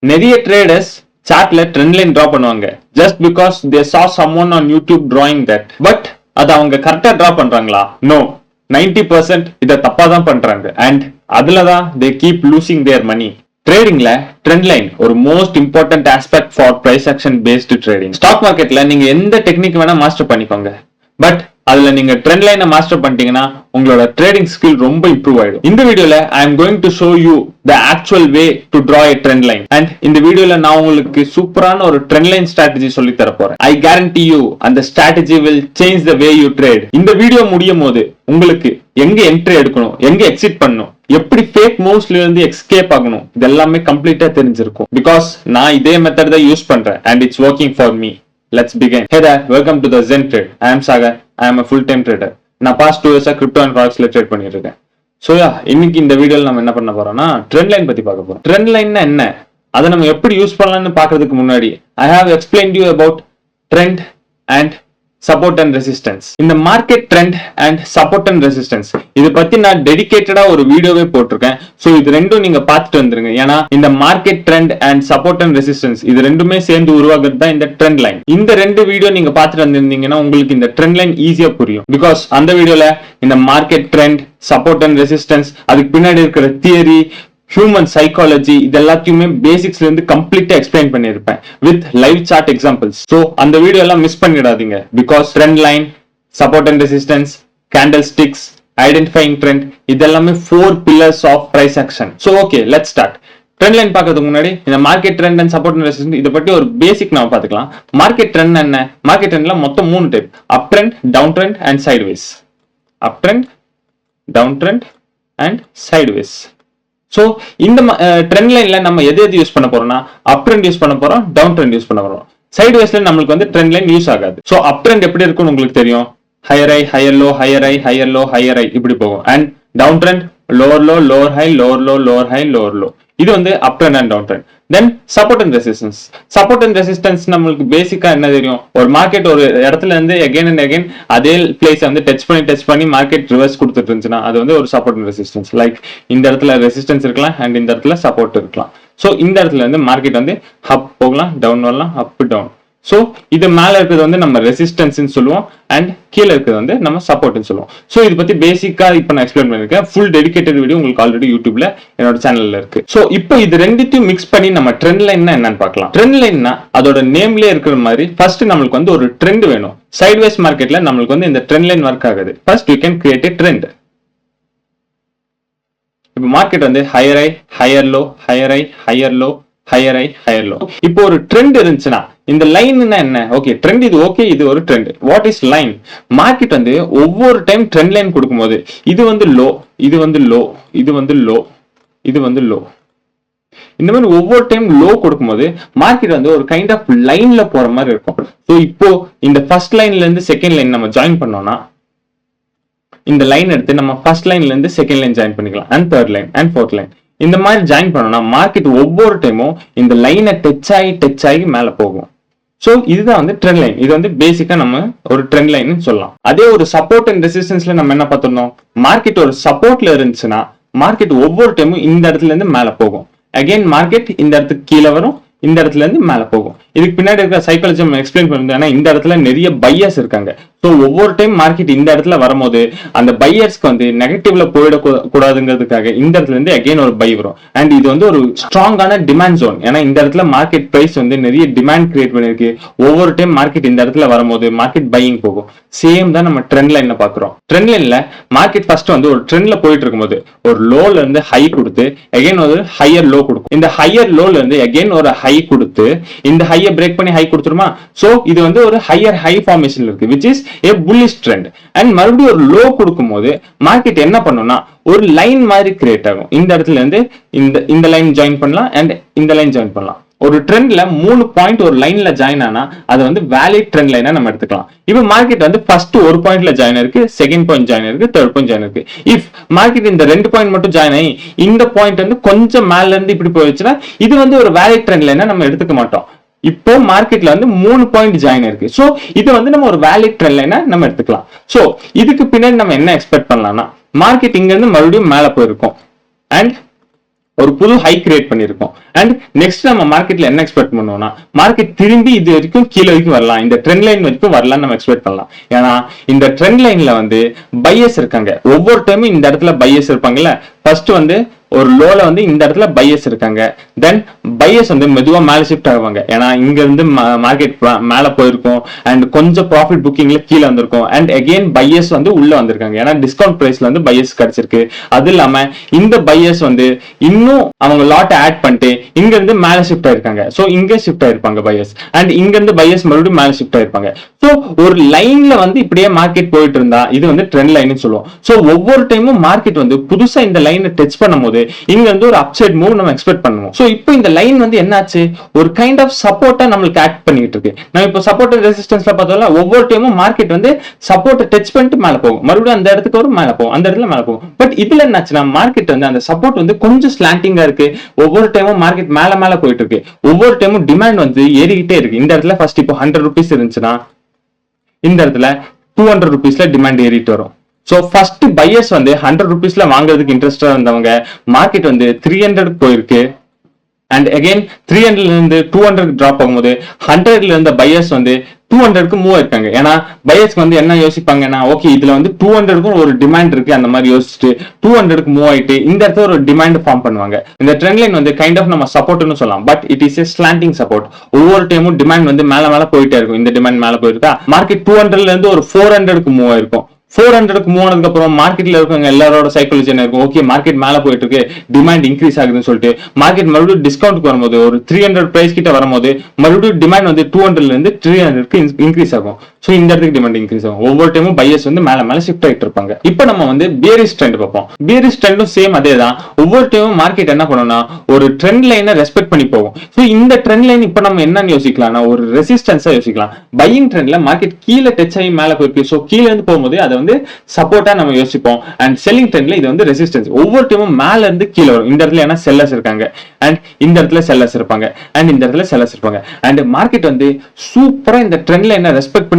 நிறைய traders சார்ட்ல trend line draw பண்ணுவாங்க just because they saw someone on YouTube drawing that. But அது அவங்க கரெக்டா டிரா பண்றாங்களா? நோ, 90% இத தப்பா தான் பண்றாங்க அண்ட் அதுலதான் they keep losing their money. ட்ரேடிங்ல ட்ரெண்ட் லைன் ஒரு most important aspect for price action based trading. Stock மார்க்கெட்ல நீங்க எந்த டெக்னிக் வேணா மாஸ்டர் பண்ணிக்கோங்க, பட் அதுல நீங்க ட்ரெண்ட் லைனை மாஸ்டர் பண்ணிட்டீங்கன்னா உங்களோட ட்ரேடிங் ஸ்கில் ரொம்ப இம்ப்ரூவ் ஆயிடும். இந்த வீடியோல I am going to show you the actual way to draw a trend line and இந்த வீடியோல நான் உங்களுக்கு சூப்பரான ஒரு ட்ரெண்ட் லைன் ஸ்ட்ராட்டஜி சொல்லி தர போறேன். ஐ கேரண்டி யூ அந்த strategy will change the way you trade. இந்த வீடியோ முடியும் போது உங்களுக்கு எங்க என்ட்ரி எடுக்கணும், எங்க எக்ஸிட் பண்ணணும், எப்படி ஃபேக் மூவ்ஸ்ல இருந்து எஸ்கேப் ஆகணும், இதெல்லாமே கம்ப்ளீட்டா தெரிஞ்சிருக்கும். பிகாஸ் நான் இதே மெத்தட் தான் யூஸ் பண்றேன் and it's working for me. Let's begin. Hey there, welcome to the Zen Trade. I am Sagar. I am a full-time trader. நான் past 2 years crypto and forex trade பண்ணிட்டு இருக்கேன். So இன்னைக்கு இந்த வீடியோல நம்ம என்ன பண்ண போறோம்னா ட்ரெண்ட் லைன் பத்தி பார்க்க போறோம். ட்ரெண்ட் லைன்னா என்ன, அதை நம்ம எப்படி யூஸ் பண்ணலாம்னு பாக்குறதுக்கு முன்னாடி I have explained you about trend and support and resistance. இந்த market trend and support and resistance இது பத்தி நான் டெடிகேட்டடா ஒரு வீடியோவே போட்டிருக்கேன். சோ இது ரெண்டும் நீங்க பார்த்துட்டு வந்துருங்க. ஏன்னா இந்த market trend and support and resistance இது ரெண்டுமே சேர்ந்து உருவாகிறது தான் இந்த ட்ரெண்ட் லைன். இந்த ரெண்டு வீடியோ நீங்க பார்த்துட்டு வந்திருந்தீங்கன்னா உங்களுக்கு இந்த ட்ரெண்ட் லைன் ஈஸியா புரியும். பிகாஸ் அந்த வீடியோல இந்த market trend, support and resistance, அதுக்கு பின்னாடி இருக்கிற தியரி, ஹியூமன் சைக்காலஜி இது எல்லாத்தையுமே பேசிக்ஸ்ல இருந்து கம்ப்ளீட்டா எக்ஸ்பிளைன் பண்ணிருப்பேன் with live chart examples. So அந்த வீடியோ எல்லாம் மிஸ் பண்ணிடாதீங்க. Because trend line, support and resistance, candlesticks, identifying trend இதெல்லாமே 4 pillars of price action. So okay, let's start. Trend line பார்க்கறதுக்கு முன்னாடி இந்த market trend and support and resistance இதை பத்தி ஒரு பேசிக் நம்ம பார்த்துக்கலாம். மார்க்கெட் ட்ரெண்ட் என்ன? மார்க்கெட் ட்ரெண்ட்ல மொத்தம் 3 type: up trend, down trend and sideways. Up trend, down trend and sideways. So இந்த ட்ரெண்ட் லைன்ல நம்ம எது யூஸ் பண்ண போறோம்னா அப் ட்ரெண்ட் யூஸ் பண்ண போறோம், டவுன் ட்ரெண்ட் யூஸ் பண்ண போறோம். சைட்வேஸ்ல நம்மளுக்கு வந்து ட்ரெண்ட் லைன் யூஸ் ஆகாது. சோ அப் ட்ரெண்ட் எப்படி இருக்கும்னு உங்களுக்கு தெரியும். Higher high, higher low, higher high, higher low, higher high இப்படி போகும். And down trend lower low, lower high, lower low, lower high, lower low. இது வந்து up trend and down trend. Then support and resistance. Support and resistance நம்மளுக்கு பேசிக்கா என்ன தெரியும், ஒரு market ஒரு இடத்துல இருந்து அகைன் அண்ட் அகைன் அதே பிளேஸ் வந்து டச் பண்ணி மார்க்கெட் ரிவர்ஸ் கொடுத்துட்டு இருந்துச்சுன்னா அது வந்து ஒரு சப்போர்ட் அண்ட் ரெசிஸ்டன்ஸ். லைக் இந்த இடத்துல ரெசிஸ்டன்ஸ் இருக்கலாம் அண்ட் இந்த இடத்துல சப்போர்ட் இருக்கலாம். சோ இந்த இடத்துல இருந்து மார்க்கெட் வந்து அப் போகலாம், டவுன் வரலாம், அப் டவுன். சோ இது மேல இருக்கிறது வந்து நம்ம ரெசிஸ்டன்ஸ் சொல்லுவோம் அண்ட் கீழே இருக்கிறது வந்து நம்ம சப்போர்ட் சொல்லுவோம். சோ இது பத்தி பேசிக்கா இப்ப நான் எக்ஸ்பிளைன் பண்ணிருக்கேன். ஃபுல் டெடிகேட்டட் வீடியோ உங்களுக்கு ஆல்ரெடி யூடியூப்ல என்னோட சேனல்ல இருக்கு. சோ இப்போ இது ரெண்டுத்தையும் மிக்ஸ் பண்ணி நம்ம ட்ரெண்ட் லைன்னா என்னன்னு பார்க்கலாம். ட்ரெண்ட் லைன்னா அதோட நேம்லயே இருக்கிற மாதிரி ஃபர்ஸ்ட் நம்மளுக்கு வந்து ஒரு ட்ரெண்ட் வேணும். சைட்வேஸ் மார்க்கெட்ல நம்மளுக்கு வந்து இந்த ட்ரெண்ட் லைன் ஒர்க் ஆகுது. First you can create a trend. இப்போ மார்க்கெட் வந்து higher high, higher low, higher high, higher low, higher high, higher low. இப்போ ஒரு ட்ரெண்ட் இருந்துச்சுன்னா இந்த லைன்னா என்ன? ஓகே, ட்ரெண்ட் இது ஓகே, இது ஒரு trend. What is line? Market வந்து ஒவ்வொரு டைம் ட்ரெண்ட் லைன் கொடுக்கும்போது இது வந்து லோ, இது வந்து லோ, இது வந்து லோ, இது வந்து லோ, இந்த மாதிரி ஒவ்வொரு டைம் லோ கொடுக்கும்போது மார்க்கெட் வந்து ஒரு கைண்ட் ஆஃப் லைன்ல போற மாதிரி இருக்கும். ஸோ இப்போ இந்த ஃபர்ஸ்ட் லைன்ல இருந்து செகண்ட் லைன் நம்ம ஜாயின் பண்ணோம்னா இந்த லைன் எடுத்து நம்ம ஃபர்ஸ்ட் லைன்ல இருந்து செகண்ட் லைன் ஜாயின் பண்ணிக்கலாம் and third line and fourth line. இந்த மாதிரி ஜாயின் பண்ணோம்னா மார்க்கெட் ஒவ்வொரு டைமும் இந்த லைனை டச் ஆகி மேல போகும். சோ இதுதான் வந்து ட்ரெண்ட் லைன். இது வந்து பேசிக்கா நம்ம ஒரு ட்ரெண்ட் லைன் சொல்லலாம். அதே ஒரு சப்போர்ட் அண்ட் ரெசிஸ்டன்ஸ்ல நம்ம என்ன பார்த்திருந்தோம், மார்க்கெட் ஒரு சப்போர்ட்ல இருந்துச்சுன்னா மார்க்கெட் ஒவ்வொரு டைமும் இந்த இடத்துல இருந்து மேல போகும். அகைன் மார்க்கெட் இந்த இடத்துக்கு கீழே வரும், இந்த இடத்துல இருந்து மேல போகும். இதுக்கு பின்னாடி இருக்க சைக்காலஜி நம்ம எக்ஸ்பிளைன் பண்ணிருந்தோம். இந்த இடத்துல நிறைய பையர்ஸ் இருக்காங்க. ஸோ ஒவ்வொரு டைம் மார்க்கெட் இந்த இடத்துல வரும்போது அந்த பையர்ஸ்க்கு வந்து நெகட்டிவ்ல போயிடக்கூடாதுங்கிறதுக்காக இந்த இடத்துல இருந்து அகைன் ஒரு பை வரும். அண்ட் இது வந்து ஒரு ஸ்ட்ராங்கான டிமாண்ட் ஜோன். ஏன்னா இந்த இடத்துல மார்க்கெட் பிரைஸ் வந்து நிறைய டிமாண்ட் கிரியேட் பண்ணிருக்கு. ஒவ்வொரு டைம் மார்க்கெட் இந்த இடத்துல வரும்போது மார்க்கெட் பையிங் போகும். சேம் தான் நம்ம ட்ரெண்ட் லைன்ல பாக்குறோம். ட்ரெண்ட் லைன்ல மார்க்கெட் ஃபர்ஸ்ட் வந்து ஒரு ட்ரெண்ட்ல போயிட்டு இருக்கும்போது ஒரு லோல இருந்து ஹை கொடுத்து அகைன் ஒரு ஹையர் லோ கொடுக்கும். இந்த ஹையர் லோல இருந்து அகைன் ஒரு ஹை கொடுத்து இந்த ஹையை பிரேக் பண்ணி ஹை கொடுத்துருமா. சோ இது வந்து ஒரு ஹையர் ஹை ஃபார்மேஷன்ல இருக்கு which is a bullish trend. and மறுபடியும் ஒரு லோ கொடுக்கும்போது மார்க்கெட் என்ன பண்ணும்னா ஒரு லைன் மாதிரி கிரியேட் ஆகும். இந்த இடத்துல இருந்து இந்த லைன் ஜாயின் பண்ணலாம் அண்ட் இந்த லைன் ஜாயின் பண்ணலாம். ஒரு ட்ரெண்ட்ல 3 பாயிண்ட் ஒரு லைன்ல ஜாயின் ஆனா அது வந்து வேலிட் ட்ரெண்ட் லைனா நம்ம எடுத்துக்கலாம். இப்போ மார்க்கெட் வந்து ஃபர்ஸ்ட் ஒரு பாயிண்ட்ல ஜாயின் இருக்கு, செகண்ட் பாயிண்ட் ஜாயின் இருக்கு, தேர்ட் பாயிண்ட் ஜாயின் இருக்கு. இஃப் மார்க்கெட் இந்த 2 பாயிண்ட் மட்டும் ஜாயின் ஆகி இந்த பாயிண்ட் வந்து கொஞ்சம் மேல இருந்து இப்படி போயிடுச்சுன்னா இது வந்து ஒரு வேலிட் ட்ரெண்ட் லைனா நம்ம எடுத்துக்க மாட்டோம். இப்போ மார்க்கெட்ல வந்து 3 பாயிண்ட் ஜாயின் இருக்கு. சோ இது வந்து நம்ம ஒரு வேலிட் ட்ரெண்ட் லைனா நம்ம எடுத்துக்கலாம். சோ இதுக்கு பின்னாடி நம்ம என்ன எக்ஸ்பெக்ட் பண்ணலாம்னா மார்க்கெட் இங்க இருந்து மறுபடியும் மேல போயிருக்கும் அண்ட் ஒரு புது ஹை கிரியேட் பண்ணிருக்கோம். அண்ட் நெக்ஸ்ட் நம்ம மார்க்கெட்ல என்ன எக்ஸ்பெக்ட் பண்ணுவோம்னா, மார்க்கெட் திரும்பி இது வரைக்கும் கீழே வரைக்கும் வரலாம், இந்த ட்ரெண்ட் லைன் வரைக்கும் வரலாம்னு நம்ம எக்ஸ்பெக்ட் பண்ணலாம். ஏன்னா இந்த ட்ரெண்ட் லைன்ல வந்து பையர்ஸ் இருக்காங்க. ஒவ்வொரு டைமும் இந்த இடத்துல பையர்ஸ் இருப்பாங்கல்ல. ஃபர்ஸ்ட் வந்து ஒரு லோல வந்து இந்த இடத்துல பையர்ஸ் இருக்காங்க. தென் பையர்ஸ் வந்து மெதுவா மேல ஷிஃப்ட் ஆகுவாங்க. ஏன்னா இங்க இருந்து மார்க்கெட் மேல போயிருக்கும் அண்ட் கொஞ்சம் ப்ராஃபிட் புக்கிங்ல கீழே வந்திருக்கும். அண்ட் அகைன் பையர்ஸ் வந்து உள்ள வந்திருக்காங்க. ஏன்னா டிஸ்கவுண்ட் பிரைஸ்ல வந்து பையர்ஸ் கிடைச்சிருக்கு. அது இல்லாம இந்த பையர்ஸ் வந்து இன்னும் அவங்க லாட் ஆட் பண்ணிட்டு இங்க இருந்து மேல ஷிஃப்ட் ஆயிருக்காங்க. சோ இங்க ஷிஃப்ட் ஆயிருப்பாங்க பையர்ஸ். அண்ட் இங்க இருந்து பையர்ஸ் மறுபடியும் மேல ஷிஃப்ட் ஆயிருப்பாங்க. சோ ஒரு லைன்ல வந்து இப்படியே மார்க்கெட் போயிட்டு இருந்தா இது வந்து ட்ரெண்ட் லைன் சொல்லுவோம். சோ ஒவ்வொரு டைமும் மார்க்கெட் வந்து புதுசா இந்த லைனை டச் பண்ணும்போது இங்க வந்து ஒரு அப்சைட் மூவ் நம்ம எக்ஸ்பெக்ட் பண்ணுவோம். சோ இப்போ இந்த லைன் வந்து என்னாச்சு, ஒரு கைண்ட் ஆஃப் சப்போர்ட்டா நம்மளுக்கு ஆக்ட் பண்ணிட்டு இருக்கு. நம்ம இப்போ சப்போர்ட் ரெசிஸ்டன்ஸ்ல பார்த்தோம்ல, ஒவ்வொரு டைமும் மார்க்கெட் வந்து சப்போர்ட் டச் பண்ணிட்டு மேல போகும், மறுபடியும் அந்த இடத்துக்கு ஒரு மேல போகும், அந்த இடத்துல மேல போகும். பட் இதுல என்னாச்சுன்னா மார்க்கெட் வந்து அந்த சப்போர்ட் வந்து கொஞ்சம் ஸ்லாண்டிங்கா இருக்கு. ஒவ்வொரு டைமும் மார்க்கெட் மேல போயிட்டு இருக்கு. ஒவ்வொரு டைமும் டிமாண்ட் வந்து ஏறிக்கிட்டே இருக்கு. இந்த இடத்துல ஃபர்ஸ்ட் இப்போ 100 rupees இருந்துச்சுன்னா இந்த இடத்துல 200 rupeesல டிமாண்ட் ஏறிட்டு வரும். சோ ஃபர்ஸ்ட் பையர்ஸ் வந்து 100 rupeesல வாங்குறதுக்கு இன்ட்ரெஸ்டா இருந்தவங்க மார்க்கெட் வந்து 300 போயிருக்கு. அண்ட் அகைன் 300ல இருந்து 200 டிராப் ஆகும்போது 100ல இருந்த பையர்ஸ் வந்து 200க்கு மூவ் ஆயிருக்காங்க. ஏன்னா பையர்ஸ்க்கு வந்து என்ன யோசிப்பாங்கன்னா, ஓகே இதுல வந்து 200க்கும் ஒரு டிமாண்ட் இருக்கு, அந்த மாதிரி யோசிச்சுட்டு 200க்கு மூவ் ஆயிட்டு இந்த இடத்துல ஒரு டிமாண்ட் ஃபார்ம் பண்ணுவாங்க. இந்த ட்ரெண்ட் லைன் வந்து கைண்ட் ஆஃப் நம்ம சப்போர்ட்னு சொல்லலாம். But it is a slanting support. ஒவ்வொரு டைமும் டிமாண்ட் வந்து மேல போயிட்டே இருக்கும். இந்த டிமாண்ட் மேல போயிருக்கா, மார்க்கெட் 200ல இருந்து ஒரு 400க்கு மூவ் ஆயிருக்கும். 400க்கு மூவ் ஆனதுக்கு அப்புறம் மார்க்கெட்ல இருக்கவங்க எல்லாரோட சைக்காலஜி என்ன இருக்கும், ஓகே மார்க்கெட் மேல போயிட்டு இருக்கு, டிமாண்ட் இன்க்ரீஸ் ஆகுதுன்னு சொல்லிட்டு மார்க்கெட் மறுபடியும் டிஸ்கவுண்ட் வரும்போது ஒரு 300 பிரைஸ் கிட்ட வரும்போது மறுபடியும் டிமாண்ட் வந்து 200ல இருந்து 300க்கு இன்க்ரீஸ் ஆகும். சோ இந்த இடத்துக்கு டிமாண்ட் இன்க்ரீஸ் ஆகும். ஒவ்வொரு டைமும் பையர்ஸ் வந்து மேல ஷிஃப்ட் ஆயிட்டு இருப்பாங்க. இப்போ நம்ம வந்து பியரிஷ் ட்ரெண்ட் பார்ப்போம். பியரிஷ் ட்ரெண்டும் சேம் அதே தான். ஒவ்வொரு டைமும் மார்க்கெட் என்ன பண்ணும்னா ஒரு ட்ரெண்ட் லைனை ரெஸ்பெக்ட் பண்ணி போகும். சோ இந்த ட்ரெண்ட் லைன் இப்போ நம்ம என்னன்னு யோசிக்கலாம்னா ஒரு ரெசிஸ்டன்ஸா யோசிக்கலாம். பையிங் ட்ரெண்ட்ல மார்க்கெட் கீழே டச் ஆகி மேல போயிருக்கு. சோ கீழே இருந்து போகும்போது அதை வந்து சப்போர்ட்டா நம்ம யோசிப்போம். அண்ட் செல்லிங் ட்ரெண்ட்ல இது வந்து ரெசிஸ்டன்ஸ். ஒவ்வொரு டைமும் மேல இருந்து கீழே வரும். இந்த இடத்துல ஏன்னா செல்லர்ஸ் இருக்காங்க, அண்ட் இந்த இடத்துல செல்லர்ஸ் இருப்பாங்க, அண்ட் இந்த இடத்துல செல்லர்ஸ் இருப்பாங்க. அண்ட் மார்க்கெட் வந்து சூப்பரா இந்த ட்ரெண்ட் லைனை ரெஸ்பெக்ட்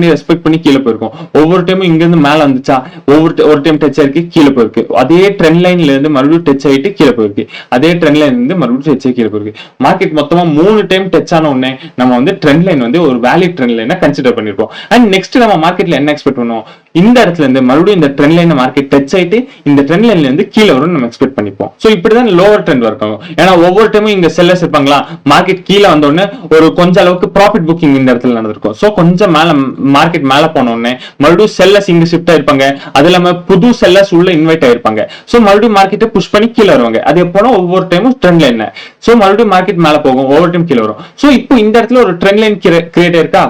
பண்ணி கீழே போயிருக்கும். ஒவ்வொரு டைமும் இங்க இருந்து மேல வந்துச்சா ஒரு டைம் டச் ஆயிருக்கு கீழே போயிருக்கு. அதே ட்ரெண்ட் லைன்ல இருந்து மறுபடியும் டச் ஆயிட்டு கீழே போயிருக்கு. அதே ட்ரெண்ட் லைன் இருந்து மறுபடியும் டச் ஆகி கீழே போயிருக்கு. மார்க்கெட் மொத்தமா 3 டைம் டச் ஆன உடனே நம்ம வந்து ட்ரெண்ட் லைன் வந்து ஒரு வேலிட் ட்ரெண்ட் லைனை கன்சிடர் பண்ணிருப்போம். அண்ட் நெக்ஸ்ட் நம்ம மார்க்கெட்ல என்ன எக்ஸ்பெக்ட் பண்ணுவோம், இந்த இடத்துல இருந்து மறுபடியும் இந்த ட்ரெண்ட் லைன் மார்க்கெட் டச் ஆயிட்டு இந்த ட்ரெண்ட் லைன்ல இருந்து கீழே வரும் நம்ம எக்ஸ்பெக்ட் பண்ணிப்போம். சோ இப்படிதான் லோவர் ட்ரெண்ட் ஒர்க் ஆகும். ஏன்னா ஒவ்வொரு டைமும் இங்க செல்லர்ஸ் இருப்பாங்களா, மார்க்கெட் கீழே வந்த உடனே ஒரு கொஞ்சம் அளவுக்கு ப்ராஃபிட் புக்கிங் இந்த இடத்துல நடந்திருக்கும். சோ கொஞ்சம் மேல மார்க்கெட் மேல போன உடனே மறுபடியும் செல்லர்ஸ் இங்க ஷிஃப்ட் ஆயிருப்பாங்க. அது இல்லாம புது செல்லர்ஸ் உள்ள இன்வைட் ஆயிருப்பாங்க. சோ மறுபடியும் மார்க்கெட்டை புஷ் பண்ணி கீழே வருவாங்க. அதே போல ஒவ்வொரு டைமும் ட்ரெண்ட் லைன். சோ மறுபடியும் மார்க்கெட் மேல போகும், ஒவ்வொரு டைம் கீழே வரும். சோ இப்போ இந்த இடத்துல ஒரு ட்ரெண்ட் லைன் கிரியேட் இருக்கா.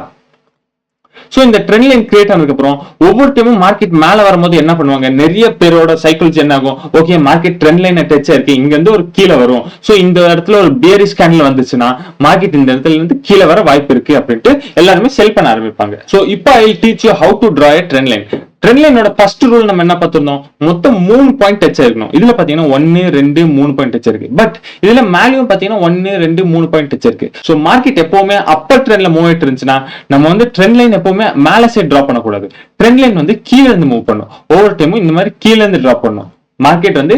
சோ இந்த ட்ரெண்ட் லைன் கிரியேட் ஆனதுக்கு அப்புறம் ஒவ்வொரு டைமும் மார்க்கெட் மேல வரும்போது என்ன பண்ணுவாங்க, நிறைய பேரோட சைக்கிள்ஸ் என்ன ஆகும், okay market trend line touch ஆயிருக்கு, இங்க இருந்து ஒரு கீழே வரும். சோ இந்த இடத்துல ஒரு பியரிஷ் கேண்டில் வந்துச்சுன்னா மார்க்கெட் இந்த இடத்துல இருந்து கீழே வர வாய்ப்பு இருக்கு அப்படின்ட்டு எல்லாருமே செல் பண்ண ஆரம்பிப்பாங்க. சோ இப்போ I will teach you how to draw a trend line. Trend லைனோட ஃபர்ஸ்ட் ரூல் நம்ம என்ன பார்த்திருந்தோம், மொத்தம் 3 பாயிண்ட் டச் ஆயிருக்கணும். இதுல பாத்தீங்கன்னா 1 2 3 பாயிண்ட் டச் இருக்கு. பட் இதுல மேலேயும் பாத்தீங்கன்னா 1 2 3 பாயிண்ட் டச் இருக்கு. சோ மார்க்கெட் எப்பவுமே அப்பர் ட்ரெண்ட்ல மூவ் ஆயிட்டு இருந்துச்சுன்னா நம்ம வந்து ட்ரெண்ட் லைன் எப்பவுமே மேல சைடு டிராப் பண்ணக்கூடாது. ட்ரெண்ட் லைன் வந்து கீழே இருந்து மூவ் பண்ணும். ஒவ்வொரு டைமும் இந்த மாதிரி கீழே இருந்து டிராப் பண்ணும். மார்க்கெட் வந்து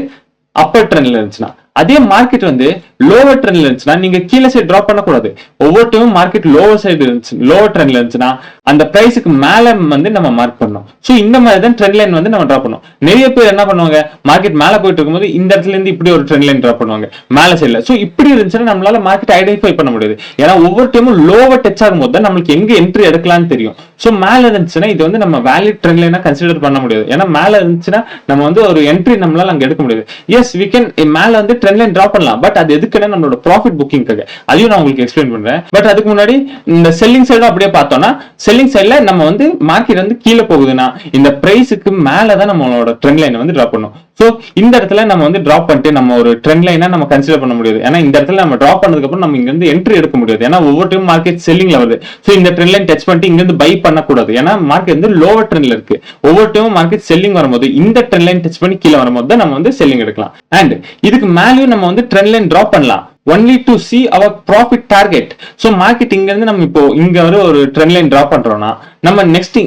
அப்பர் ட்ரெண்ட்ல இருந்துச்சுன்னா, அதே மார்க்கெட் வந்து லோவர் ட்ரெண்ட்ல இருந்துச்சுன்னா நீங்க கீழே சைடு டிராப் பண்ணக்கூடாது. ஒவ்வொரு டைமும் மார்க்கெட் லோவர் சைடு இருந்துச்சு, லோவர் ட்ரெண்ட்ல இருந்துச்சுன்னா அந்த பிரைஸுக்கு மேல வந்து நம்ம மார்க் பண்ணணும். சோ இந்த மாதிரி தான் ட்ரெண்ட் லைன் வந்து நம்ம டிராப் பண்ணணும். நிறைய பேர் என்ன பண்ணுவாங்க, மார்க்கெட் மேல போயிட்டு இருக்கும்போது இந்த இடத்துல இருந்து இப்படி ஒரு ட்ரெண்ட் லைன் டிராப் பண்ணுவாங்க மேல சைடுல. சோ இப்படி இருந்துச்சுன்னா நம்மளால மார்க்கெட் ஐடென்டிஃபை பண்ண முடியாது. ஏன்னா ஒவ்வொரு டைமும் லோவர் டச் ஆகும்போது தான் நம்மளுக்கு எங்க என்ட்ரி எடுக்கலாம்னு தெரியும். சோ மேல இருந்துச்சுன்னா இது வந்து நம்ம வேலிட் ட்ரெண்ட் லைனா கன்சிடர் பண்ண முடியாது. ஏன்னா மேல இருந்துச்சுன்னா நம்ம வந்து ஒரு என்ட்ரி நம்மளால அங்க எடுக்க முடியாது. எஸ் வி கேன் மேல வந்து ட்ரெண்ட் லைன் டிராப் பண்ணலாம். பட் அது எதுக்குன்னா நம்மளோட ப்ராஃபிட் புக்கிங்காக. அதையும் நான் உங்களுக்கு எக்ஸ்பிளைன் பண்றேன். பட் அதுக்கு முன்னாடி இந்த செல்லிங் சைடு அப்படியே பார்த்தோம்னா, செல்லிங் சைடுல நம்ம வந்து மார்க்கெட் வந்து கீழே போகுதுன்னா இந்த பிரைஸுக்கு மேலதான் நம்மளோட ட்ரெண்ட் லைன் வந்து டிராப் பண்ணும். சோ இந்த இடத்துல நம்ம வந்து டிராப் பண்ணிட்டு நம்ம ஒரு ட்ரெண்ட் லைனா நம்ம கன்சிடர் பண்ண முடியாது. ஏன்னா இந்த இடத்துல நம்ம டிராப் பண்ணதுக்கு அப்புறம் நம்ம இங்க இருந்து என்ட்ரி எடுக்க முடியாது. ஏன்னா ஒவ்வொரு டைம் மார்க்கெட் செல்லிங்ல வருது. சோ இந்த ட்ரெண்ட் லைன் டச் பண்ணிட்டு இங்க இருந்து பை பண்ணக்கூடாது. ஏன்னா மார்க்கெட் வந்து லோவர் ட்ரெண்ட்ல இருக்கு. ஒவ்வொரு டைமும் மார்க்கெட் செல்லிங் வரும்போது இந்த ட்ரெண்ட் லைன் டச் பண்ணி கீழே வரும்போது தான் நம்ம வந்து செல்லிங் எடுக்கலாம். அண்ட் இதுக்கு மேலேயும் நம்ம வந்து ட்ரெண்ட் லைன் டிராப் பண்ணலாம். only to see our profit target. so market இங்க இருந்து நம்ம இப்போ இங்க ஒரு ட்ரெண்ட் லைன் டிராப் பண்றோம்னா நம்ம நெக்ஸ்ட்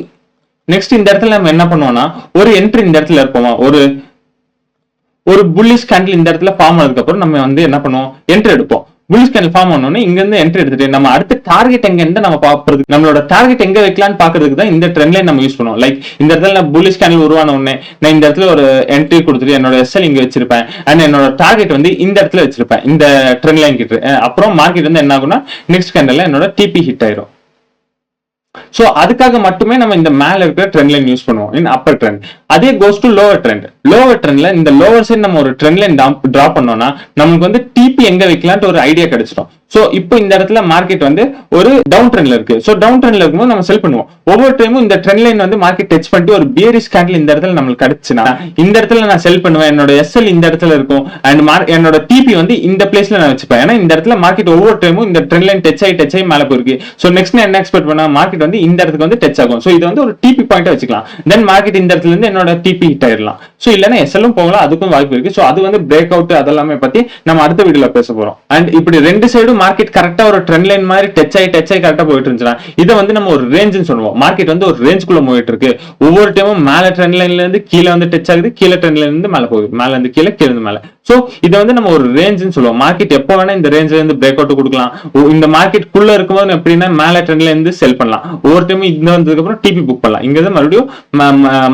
இந்த இடத்துல நம்ம என்ன பண்ணுவோம்னா ஒரு என்ட்ரி இந்த இடத்துல இருப்போமா, ஒரு புல்லிஷ் கேண்டில் இந்த இடத்துல ஃபார்ம் ஆனதுக்கு அப்புறம் நம்ம வந்து என்ன பண்ணுவோம், என்ட்ரி எடுப்போம். புல்லிஷ் கேண்டில் ஃபார்ம் ஆனோடனே இங்க இருந்து என்ட்ரி எடுத்துட்டு நம்ம அடுத்த டார்கெட் எங்க இருந்து நம்ம பாக்குறது, நம்மளோட டார்கெட் எங்க வைக்கலாம்னு பாக்குறதுக்கு தான் இந்த ட்ரெண்ட் லைன் நம்ம யூஸ் பண்ணுவோம். லைக் இந்த இடத்துல நான் புல்லிஷ் கேண்டில் உருவான உடனே நான் இந்த இடத்துல ஒரு என்ட்ரி கொடுத்துட்டு என்னோட எஸ்எல் இங்க வச்சிருப்பேன் அண்ட் என்னோட டார்கெட் வந்து இந்த இடத்துல வச்சிருப்பேன், இந்த ட்ரெண்ட் லைன் கிட்ட. அப்புறம் மார்க்கெட் வந்து என்ன ஆகும்னா நெக்ஸ்ட் கேண்டில்ல என்னோட டிபி ஹிட் ஆயிரும். சோ அதுக்காக மட்டுமே நம்ம இந்த மேல இருக்கிற ட்ரெண்ட் லைன் யூஸ் பண்ணுவோம் இன் அப்பர் ட்ரெண்ட். அதே goes to lower trend. Lower ட்ரெண்ட்ல இந்த லோவர் சைடு நம்ம ஒரு ட்ரெண்ட் லைன் டிரா பண்ணோம்னா நமக்கு வந்து டிபி எங்க வைக்கலாம்னு ஒரு ஐடியா கிடைச்சிடும். சோ இப்போ இந்த இடத்துல மார்க்கெட் வந்து ஒரு டவுன் ட்ரெண்ட்ல இருக்கு. சோ டவுன் ட்ரெண்ட்ல இருக்கும்போது நம்ம செல் பண்ணுவோம். ஒவ்வொரு டைமும் இந்த ட்ரெண்ட் லைன் வந்து மார்க்கெட் டச் பண்ணிட்டு ஒரு பியரிஷ் கேண்டில் இந்த இடத்துல நமக்கு கிடைச்சுனா இந்த இடத்துல நான் செல் பண்ணுவேன். என்னோட எஸ்எல் இந்த இடத்துல இருக்கும் அண்ட் என்னோட டிபி வந்து இந்த பிளேஸ்ல நான் வச்சுப்பேன். ஏன்னா இந்த இடத்துல மார்க்கெட் ஒவ்வொரு டைமும் இந்த ட்ரெண்ட் லைன் டச் ஆகி மேல போயிருக்கு. சோ நெக்ஸ்ட் என்ன எக்ஸ்பெக்ட் பண்ணா மார்க்கெட் வந்து இந்த இடத்துக்கு வந்து டச் ஆகும். சோ இது வந்து ஒரு டிபி பாயிண்டா வச்சுக்கலாம். தென் மார்க்கெட் இந்த இடத்துல இருந்து என்னோட டிபி ஹிட் ஆயிடலாம். சோ இல்லன்னா எஸ்எல்லும் போகலாம், அதுக்கும் வாய்ப்பு இருக்கு. சோ அது வந்து பிரேக் அவுட் அதெல்லாமே பத்தி நம்ம அடுத்த வீடியோல பேச போறோம். அண்ட் இப்படி ரெண்டு சைடும் மார்க்கெட் கரெக்டா ஒரு ட்ரெண்ட் லைன் மாதிரி டச் ஆகி கரெக்டா போயிட்டு இருந்துச்சுன்னா இதை வந்து நம்ம ஒரு ரேஞ்சுன்னு சொல்லுவோம். மார்க்கெட் வந்து ஒரு ரேஞ்சுக்குள்ள போயிட்டு இருக்கு. ஒவ்வொரு டைமும் மேல ட்ரெண்ட் லைன்ல இருந்து கீழே வந்து டச் ஆகுது, கீழே ட்ரெண்ட் லைன்ல இருந்து மேல போகுது, மேல இருந்து கீழே, கீழே இருந்து மேல. சோ இதை வந்து நம்ம ஒரு ரேஞ்சுன்னு சொல்லுவோம். மார்க்கெட் எப்போ வேணா இந்த ரேஞ்ச்ல இருந்து பிரேக் அவுட் கொடுக்கலாம். இந்த மார்க்கெட் குள்ள இருக்கும்போது எப்படின்னா மேல ட்ரெண்ட்ல இருந்து செல் பண்ணலாம். ஒவ்வொரு டைமும் இங்க வந்ததுக்கு அப்புறம் டிபி புக் பண்ணலாம். இங்க இருந்து மறுபடியும்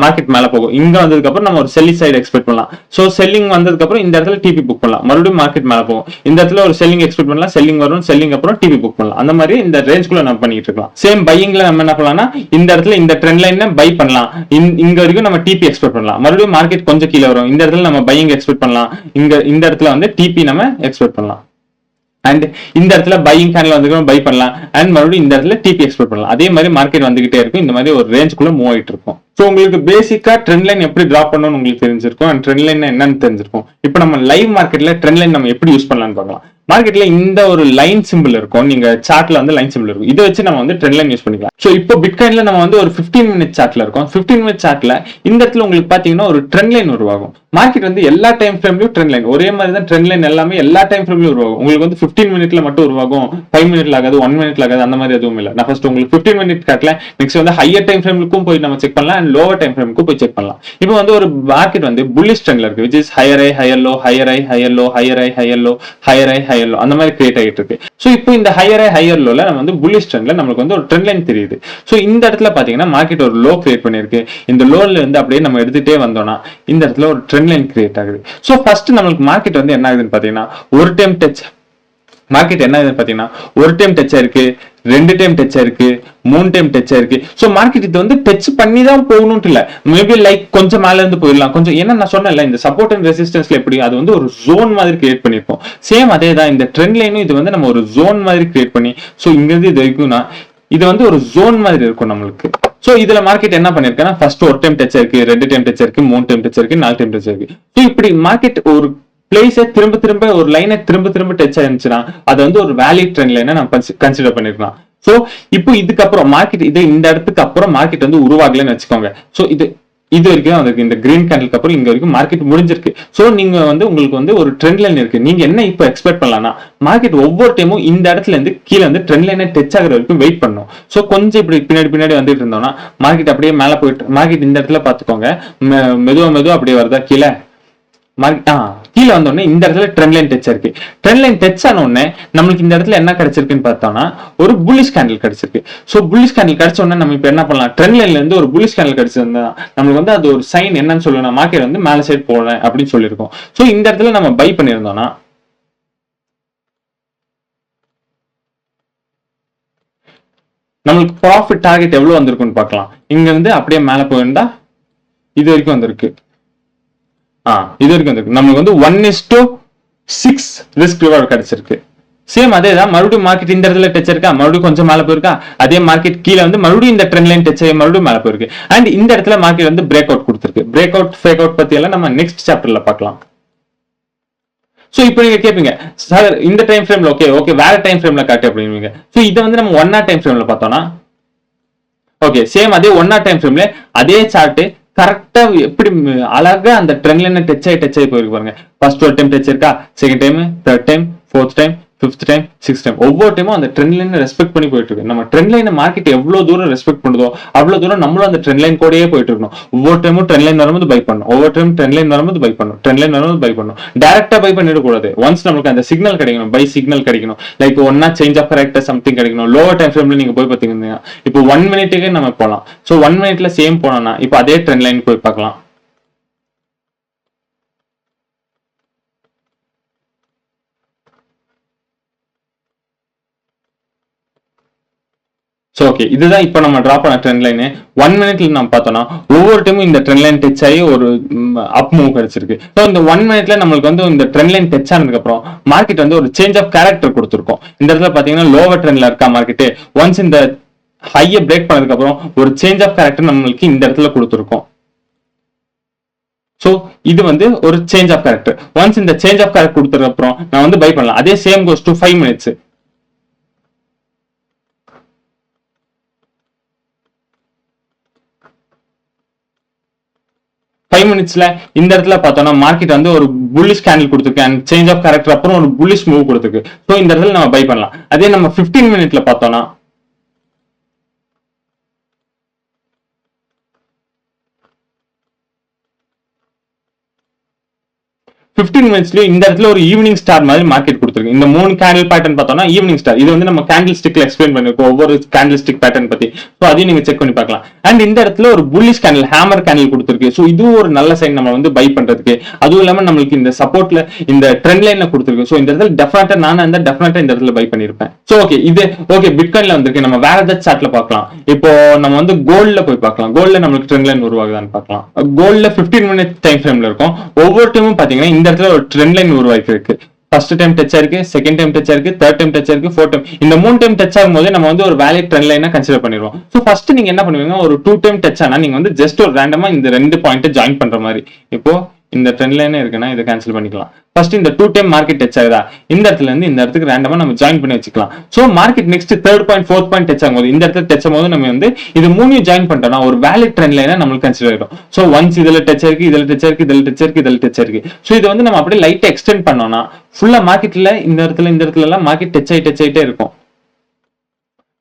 மார்க்கெட் மேல போகும். இங்க வந்ததுக்கு அப்புறம் நம்ம ஒரு செல்லிங் சைடு எக்ஸ்பெக்ட் பண்ணலாம். சோ செல்லிங் வந்ததுக்கு அப்புறம் இந்த இடத்துல டிபி புக் பண்ணலாம், மறுபடியும் மார்க்கெட் மேல போகும். இந்த இடத்துல ஒரு செல்லிங் எக்ஸ்பெக்ட் பண்ணலாம், செல்லிங் வரும், செல்லிங் அப்புறம் டிபி புக் பண்ணலாம். அந்த மாதிரி இந்த ரேஞ்ச்குள்ள நம்ம பண்ணிட்டு இருக்கலாம். சேம் பையிங்ல நம்ம என்ன பண்ணலாம்னா இந்த இடத்துல இந்த ட்ரெண்ட் லைன் பை பண்ணலாம். இங்க வரைக்கும் நம்ம டிபி எக்ஸ்பெக்ட் பண்ணலாம், மறுபடியும் மார்க்கெட் கொஞ்சம் கீழே வரும். இந்த இடத்துல நம்ம பையிங் எக்ஸ்பெக்ட் பண்ணலாம், இந்த இடத்துல வந்து டிபி நம்ம எக்ஸ்பெக்ட் பண்ணலாம். அண்ட் இந்த இடத்துல பையிங் கேண்டில் வந்து பை பண்ணலாம் அண்ட் மறுபடியும் இந்த இடத்துல டிபி எக்ஸ்பெக்ட் பண்ணலாம். அதே மாதிரி மார்க்கெட் வந்துகிட்டே இருக்கும். இந்த மாதிரி ஒரு ரேஞ்சுக்குள்ள மூவ் ஆயிட்டு இருக்கும். ஸோ உங்களுக்கு பேசிக்கா ட்ரெண்ட் லைன் எப்படி டிரா பண்ணணும்னு உங்களுக்கு தெரிஞ்சிருக்கும் அண்ட் ட்ரெண்ட் லைன் என்னன்னு தெரிஞ்சிருக்கும். இப்போ நம்ம லைவ் மார்க்கெட்ல ட்ரெண்ட் லைன் நம்ம எப்படி யூஸ் பண்ணலாம்னு பார்க்கலாம். மார்க்கெட்ல இந்த ஒரு லைன் சிம்பிள் இருக்கும், நீங்க சார்ட்ல வந்து லைன் சிம்பிள் இருக்கும். இதை வச்சு நம்ம வந்து ட்ரெண்ட் லைன் யூஸ் பண்ணிக்கலாம். ஸோ இப்போ பிட்காயின்ல நம்ம வந்து ஒரு 15 மினிட் சார்ட்ல இருக்கும். 15 மினிட் சார்ட்ல இந்த இடத்துல உங்களுக்கு பாத்தீங்கன்னா ஒரு ட்ரெண்ட் லைன் உருவாகும். மார்க்கெட் வந்து எல்லா டைம் ஃப்ரேம்லயும் ட்ரெண்ட் லைன் ஒரே மாதிரி தான். ட்ரெண்ட் லைன் எல்லாமே எல்லா டைம் ஃப்ரேம்லயும் உருவாகும். உங்களுக்கு வந்து 15 மினிட்ல மட்டும் உருவாகும், 5 மினிட்ல ஆகாது, 1 மினிட்ல ஆகாது, அந்த மாதிரி எதுவும் இல்லை. நான் ஃபர்ஸ்ட் உங்களுக்கு 15 மினிட் காட்டல. நெக்ஸ்ட் வந்து ஹையர் டைம் ஃப்ரேம்லுக்கும் போய் நம்ம செக் பண்ணலாம் அண்ட் லோவர் டைம் ஃப்ரேமுக்கும் போய் செக் பண்ணலாம். இப்போ வந்து ஒரு மார்க்கெட் வந்து புல்லிஷ் ட்ரெண்ட்ல இருக்கு, which is higher high higher low, higher high higher low, higher high higher low, higher high higher low, அந்த மாதிரி கிரியேட் ஆகிட்டு இருக்கு. ஸோ இப்போ இந்த ஹையர் ஹை ஹையர் லோல நம்ம வந்து புல்லிஷ் ட்ரெண்ட்ல நமக்கு வந்து ஒரு ட்ரெண்ட் லைன் தெரியுது. ஸோ இந்த இடத்துல பாத்தீங்கன்னா மார்க்கெட் ஒரு லோ கிரியேட் பண்ணிருக்கு. இந்த லோல இருந்து அப்படியே நம்ம எடுத்துட்டே வந்தோம்னா இந்த இடத்துல ஒரு ட்ரெண்ட் லைன் கிரியேட் ஆகுது. சோ ஃபர்ஸ்ட் நம்மளுக்கு மார்க்கெட் வந்து என்ன ஆகுதுன்னு பாத்தீங்கன்னா ஒரு டைம் டச் மார்க்கெட் என்ன ஆகுதுன்னு பாத்தீங்கன்னா ஒரு டைம் டச் ஆயிருக்கு, 2 டைம் டச் ஆயிருக்கு, 3 டைம் டச் ஆயிருக்கு. சோ மார்க்கெட் இது வந்து டச் பண்ணி தான் போகணும்னு இல்ல, மேபி லைக் கொஞ்சம் மேல இருந்து போயிடலாம். கொஞ்சம் ஏன்னா நான் சொன்னேன்ல இந்த சப்போர்ட் அண்ட் ரெசிஸ்டன்ஸ்ல எப்படி அது வந்து ஒரு ஜோன் மாதிரி கிரியேட் பண்ணிருப்போம். சேம் அதே தான் இந்த ட்ரெண்ட் லைனும் இது வந்து நம்ம ஒரு ஜோன் மாதிரி கிரியேட் பண்ணி சோ இங்க இருந்து இது வரைக்கும்னா இது வந்து ஒரு ஜோன் மாதிரி இருக்கும் நம்மளுக்கு. சோ இதுல மார்க்கெட் என்ன பண்ணிருக்கேன்னா ஃபர்ஸ்ட் ஒரு டைம் டச் ஆயிருக்கு, 2 டைம் டச் ஆயிருக்கு, 3 டைம் டச் ஆயிருக்கு, 4 டைம் டச் ஆயிருக்கு. சோ இப்படி மார்க்கெட் ஒரு பிளேஸை திரும்ப ஒரு லைனை திரும்ப டச் ஆயிருந்துச்சுன்னா அது வந்து ஒரு வேலிட் ட்ரெண்ட் லைனை நம்ம கன்சிடர் பண்ணிருக்கலாம். சோ இப்போ இதுக்கப்புறம் மார்க்கெட் இது இந்த இடத்துக்கு அப்புறம் மார்க்கெட் வந்து உருவாகலன்னு வச்சுக்கோங்க. சோ இது வரைக்கும் அதுக்கு இந்த கிரீன் கேண்டிலுக்கு அப்புறம் இங்க வரைக்கும் மார்க்கெட் முடிஞ்சிருக்கு. சோ நீங்க வந்து உங்களுக்கு வந்து ஒரு ட்ரெண்ட் லைன் இருக்கு. நீங்க என்ன இப்போ எக்ஸ்பெக்ட் பண்ணலாம்னா மார்க்கெட் ஒவ்வொரு டைமும் இந்த இடத்துல இருந்து கீழே வந்து ட்ரெண்ட் லைனை டச் ஆகிற வரைக்கும் வெயிட் பண்ணும். சோ கொஞ்சம் இப்படி பின்னாடி வந்துட்டு இருந்தோம்னா மார்க்கெட் அப்படியே மேல போயிட்டு மார்க்கெட் இந்த இடத்துல பாத்துக்கோங்க மெதுவா அப்படியே வருதா கீழே கீழே வந்தோடனே இந்த இடத்துல ட்ரெண்ட் லைன் டச் இருக்கு. ட்ரெண்ட் லைன் டச் ஆன உடனே நம்மளுக்கு இந்த இடத்துல என்ன கிடைச்சிருக்குன்னு பார்த்தோம்னா ஒரு புல்லிஷ் கேண்டில் கிடைச்சிருக்கு. சோ புல்லிஷ் கேண்டில் கிடைச்ச உடனே நம்ம இப்ப என்ன பண்ணலாம், ட்ரெண்ட் லைன்ல இருந்து ஒரு புல்லிஷ் கேண்டில் கிடைச்சிருந்தா நம்மளுக்கு வந்து அது ஒரு சைன் என்னன்னு சொல்லணும், மார்க்கெட் வந்து மேல சைடு போறேன் அப்படின்னு சொல்லியிருக்கோம். சோ இந்த இடத்துல நம்ம பை பண்ணியிருந்தோம்னா நம்மளுக்கு ப்ராஃபிட் டார்கெட் எவ்வளவு வந்திருக்குன்னு பார்க்கலாம். இங்க இருந்து அப்படியே மேல போயிருந்தா இது வரைக்கும் வந்திருக்கு. இது வரைக்கும் வந்திருக்கு. நமக்கு வந்து 1:6 ரிஸ்க் ரிவார்ட் கிடைச்சிருக்கு. சேம் அதே தான் மறுபடியும் மார்க்கெட் இந்த இடத்துல டச் இருக்கா, மறுபடியும் கொஞ்சம் மேல போயிருக்கா, அதே மார்க்கெட் கீழே வந்து மறுபடியும் இந்த ட்ரெண்ட் லைன் டச் ஆகி மறுபடியும் மேல போயிருக்கு. அண்ட் இந்த இடத்துல மார்க்கெட் வந்து பிரேக் அவுட் கொடுத்திருக்கு. பிரேக் அவுட் ஃபேக் அவுட் பத்தி எல்லாம் நம்ம நெக்ஸ்ட் சாப்டர்ல பார்க்கலாம். சோ இப்போ நீங்க கேட்பீங்க சார் இந்த டைம் ஃப்ரேம்ல ஓகே வேற டைம் ஃப்ரேம்ல காட்டு அப்படிங்க. சோ இதை வந்து நம்ம 1 hour டைம் ஃப்ரேம்ல பார்த்தோம்னா ஓகே சேம் அதே 1 hour டைம் ஃப்ரேம்ல அதே சார்ட் கரெக்டா எப்படி அழகா அந்த ட்ரெண்ட் லைன் டச் ஆகி போயிருக்கு பாருங்க. ஃபர்ஸ்ட் ஒரு டைம் டச் இருக்கா, second time, third time, fourth time, fifth time, sixth time, ஒவ்வொரு டைமும் அந்த ட்ரெண்ட் லைனை ரெஸ்பெக்ட் பண்ணி போயிட்டு இருக்கு. நம்ம ட்ரெண்ட் லைனை மார்க்கெட் எவ்வளவு தூரம் ரெஸ்பெக்ட் பண்ணுதோ அவ்வளவு தூரம் நம்மளும் அந்த ட்ரெண்ட் லைன் கூடயே போயிட்டு இருக்கணும். ஒவ்வொரு டைமும் ட்ரெண்ட் லைன் வரும்போது பை பண்ணணும், ஒவ்வொரு டைம் ட்ரெண்ட் லைன் வரும்போது பை பண்ணணும், ட்ரெண்ட் லைன் வரும்போது பை பண்ணணும். டைரக்டா பை பண்ணிடக்கூடாது. ஒன்ஸ் நமக்கு அந்த சிக்னல் கிடைக்கணும், பை சிக்னல் கிடைக்கணும், லைக் ஒன்னா சேஞ்ச் ஆஃப் கரெக்டா சம்திங் கிடைக்கணும். லோவர் டைம் ஃப்ரேம்ல நீங்க போய் பாத்தீங்கன்னா இப்போ 1 மினிட்டுக்கு நம்ம போகலாம். ஸோ 1 மினிட்ல சேம் போனோம்னா இப்போ அதே ட்ரெண்ட் லைன் போய் பார்க்கலாம். ஸோ ஓகே, இதுதான் இப்போ நம்ம ட்ரா பண்ண ட்ரெண்ட் லைன். 1 மினிட்ல நம்ம பார்த்தோம்னா ஒவ்வொரு டைமும் இந்த ட்ரெண்ட் லைன் டச் ஆகி ஒரு அப் மூவ் கிடைச்சிருக்கு. ஸோ இந்த 1 மினிட்ல நம்மளுக்கு வந்து இந்த ட்ரெண்ட் லைன் டச் ஆனதுக்கு அப்புறம் மார்க்கெட் வந்து ஒரு சேஞ்ச் ஆஃப் கேரக்டர் கொடுத்துருக்கோம். இந்த இடத்துல பாத்தீங்கன்னா லோவர் ட்ரெண்ட்ல இருக்கா மார்க்கெட். ஒன்ஸ் இந்த ஹையை பிரேக் பண்ணதுக்கு அப்புறம் ஒரு சேஞ்ச் ஆஃப் கேரக்டர் நம்மளுக்கு இந்த இடத்துல கொடுத்துருக்கோம். ஸோ இது வந்து ஒரு சேஞ்ச் ஆஃப் கேரக்டர். ஒன்ஸ் இந்த சேஞ்ச் ஆஃப் கேரக்டர் கொடுத்ததுக்கு அப்புறம் நான் வந்து பை பண்ணலாம். அதே சேம் கோஸ் டு 5 மினிட்ஸ். 5 மினிட்ஸ்ல இந்த இடத்துல பார்த்தோம்னா மார்க்கெட் வந்து ஒரு புல்லிஷ் கேண்டில் கொடுத்துருக்கு அண்ட் சேஞ்ச் ஆஃப் கேரக்டர் அப்புறம் ஒரு புல்லிஷ் மூவ் கொடுத்துருக்கு. ஸோ இந்த இடத்துல நம்ம பை பண்ணலாம். அதே நம்ம 15 மினிட்ல பார்த்தோம்னா 15 மினிட்ஸ்லயும் இந்த இடத்துல ஒரு ஈவினிங் ஸ்டார் மாதிரி மார்க்கெட் கொடுத்துருக்கு. இந்த 3 கேண்டில் பேட்டர்ன் பார்த்தோம்னா ஈவினிங் ஸ்டார். இது வந்து நம்ம கேண்டில் ஸ்டிக்ல எக்ஸ்பிளைன் பண்ணிருக்கோம் ஒவ்வொரு கேண்டில் ஸ்டிக் பேட்டர்ன் பத்தி. ஸோ அதையும் நீங்க செக் பண்ணி பார்க்கலாம். அண்ட் இந்த இடத்துல ஒரு புல்லிஷ் கேண்டில் ஹேமர் கேண்டில் கொடுத்துருக்கு. ஸோ இதுவும் ஒரு நல்ல சைன் நம்ம வந்து பை பண்றதுக்கு. அதுவும் இல்லாம நம்மளுக்கு இந்த சப்போர்ட்ல இந்த ட்ரெண்ட் லைன்ல கொடுத்துருக்கு. ஸோ இந்த இடத்துல டெஃபினட்டா நான் இந்த டெஃபினட்டா இந்த இடத்துல பை பண்ணிருப்பேன். ஸோ ஓகே, இது ஓகே பிட்காயின்ல வந்திருக்கு. நம்ம வேற ஏதாவது சார்ட்ல பார்க்கலாம். இப்போ நம்ம வந்து கோல்ட்ல போய் பார்க்கலாம். கோல்ட்ல நம்மளுக்கு ட்ரெண்ட் லைன் உருவாகுதான்னு பார்க்கலாம். கோல்ட்ல 15 மினிட் டைம் ஃப்ரேம்ல இருக்கும். ஒவ்வொரு டைமும் பாத்தீங்கன்னா இந்த இடத்துல ஒரு ட்ரெண்ட் லைன் உருவாக்கி இருக்கு. ஃபர்ஸ்ட் டைம் டச் ஆயிருக்கு, செகண்ட் டைம் டச் ஆயிருக்கு, தேர்ட் டைம் டச் ஆயிருக்கு, ஃபோர்த் டைம். இந்த 3 டைம் டச் ஆகும்போது நம்ம வந்து ஒரு வேலிட் ட்ரெண்ட் லைனா கன்சிடர் பண்ணிடுவோம். ஸோ ஃபர்ஸ்ட் நீங்க என்ன பண்ணுவீங்க, ஒரு 2 டைம் டச் ஆனா நீங்க வந்து ஜஸ்ட் ஒரு ரேண்டமா இந்த 2 பாயிண்ட் ஜாயின் பண்ற மாதிரி. இப்போ இந்த ட்ரெண்ட் லைனே இருக்குன்னா இதை கேன்சல் பண்ணிக்கலாம். ஃபர்ஸ்ட் இந்த 2 டைம் மார்க்கெட் டச் ஆகுதா, இந்த இடத்துல இருந்து இந்த இடத்துக்கு ரேண்டமா நம்ம ஜாயின் பண்ணி வச்சுக்கலாம். So market next third point fourth point touch ஆகும்போது இந்த இடத்துல டச் ஆகும்போது நம்ம வந்து இது 3 ஜாயின் பண்ணிட்டோம்னா ஒரு வேலிட் ட்ரெண்ட் லைனா நம்மளுக்கு கன்சிடர் ஆயிடும். ஸோ ஒன்ஸ் இதுல டச் ஆயிருக்கு, இதுல டச் ஆயிருக்கு, இதுல டச் ஆயிருக்கு, இதுல டச் ஆயிருக்கு. ஸோ இது வந்து நம்ம அப்படியே லைட்டா எக்ஸ்டெண்ட் பண்ணோம்னா ஃபுல்லா மார்க்கெட்ல இந்த இடத்துல எல்லாம் மார்க்கெட் டச் ஆயிட்டே இருக்கும்.